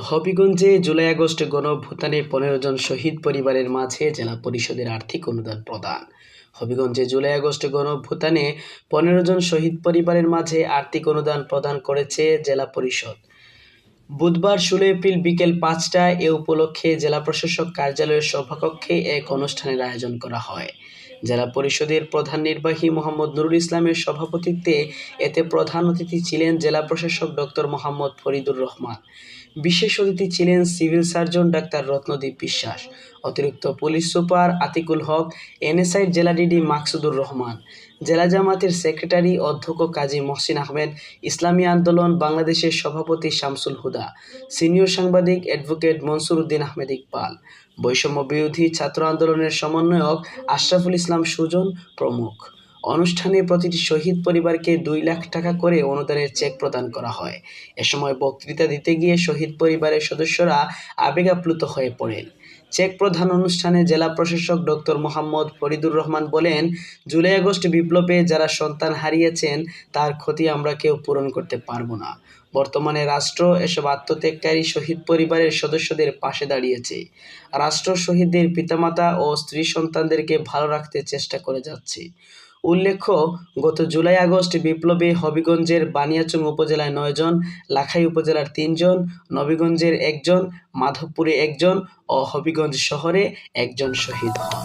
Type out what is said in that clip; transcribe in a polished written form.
হবিগঞ্জে জুলাই আগস্টে গণঅভ্যুত্থানে ১৫ জন শহীদ পরিবারের মাঝে জেলা পরিষদের আর্থিক অনুদান প্রদান। হবিগঞ্জে জুলাই আগস্টে গণঅভ্যুত্থানে ১৫ জন শহীদ পরিবারের মাঝে আর্থিক অনুদান প্রদান করেছে জেলা পরিষদ। বুধবার ১৬ এপ্রিল বিকেল ৫টায় এ উপলক্ষে জেলা প্রশাসক কার্যালয়ের সভাকক্ষে এক অনুষ্ঠানের আয়োজন করা হয়। জেলা পরিষদের প্রধান নির্বাহী মোহাম্মদ নুরুল ইসলামের সভাপতিত্বে এতে প্রধান অতিথি ছিলেন জেলা প্রশাসক ডক্টর মোহাম্মদ ফরিদুর রহমান। বিশেষ অতিথি ছিলেন সিভিল সার্জন ডাক্তার রত্নদীপ বিশ্বাস, অতিরিক্ত পুলিশ সুপার আতিকুল হক, এনএসআইর জেলা ডিডি মাকসুদুর রহমান, জেলা জামাতের সেক্রেটারি অধ্যক্ষ কাজী মহসিন আহমেদ, ইসলামী আন্দোলন বাংলাদেশের সভাপতি শামসুল হুদা, সিনিয়র সাংবাদিক অ্যাডভোকেট মনসুর উদ্দিন আহমেদ ইকবাল, বৈষম্য বিরোধী ছাত্র আন্দোলনের সমন্বয়ক আশরাফুল ইসলাম সুজন প্রমুখ। অনুষ্ঠানে প্রতিটি শহীদ পরিবারকে ২ লাখ টাকা করে অনুদানের চেক প্রদান করা হয়। এ সময় বক্তৃতা দিতে গিয়ে শহীদ পরিবারের সদস্যরা আবেগাপ্লুত হয়ে পড়েন। চেক প্রদান অনুষ্ঠানে জেলা প্রশাসক ডক্টর মোহাম্মদ ফরিদুর রহমান বলেন, জুলাই আগস্ট বিপ্লবে যারা সন্তান হারিয়েছেন তার ক্ষতি আমরা কেউ পূরণ করতে পারবো না। বর্তমানে রাষ্ট্র এসব আত্মত্যাগকারী শহীদ পরিবারের সদস্যদের পাশে দাঁড়িয়েছে। রাষ্ট্র শহীদদের পিতামাতা ও স্ত্রী সন্তানদেরকে ভালো রাখতে চেষ্টা করে যাচ্ছে। উল্লেখ্য, গত জুলাই আগস্ট বিপ্লবে হবিগঞ্জের বানিয়াচং উপজেলায় ৯ জন, লাখাই উপজেলার ৩ জন, নবীগঞ্জের ১ জন, মাধবপুরে ১ জন ও হবিগঞ্জ শহরে ১ জন শহীদ হন।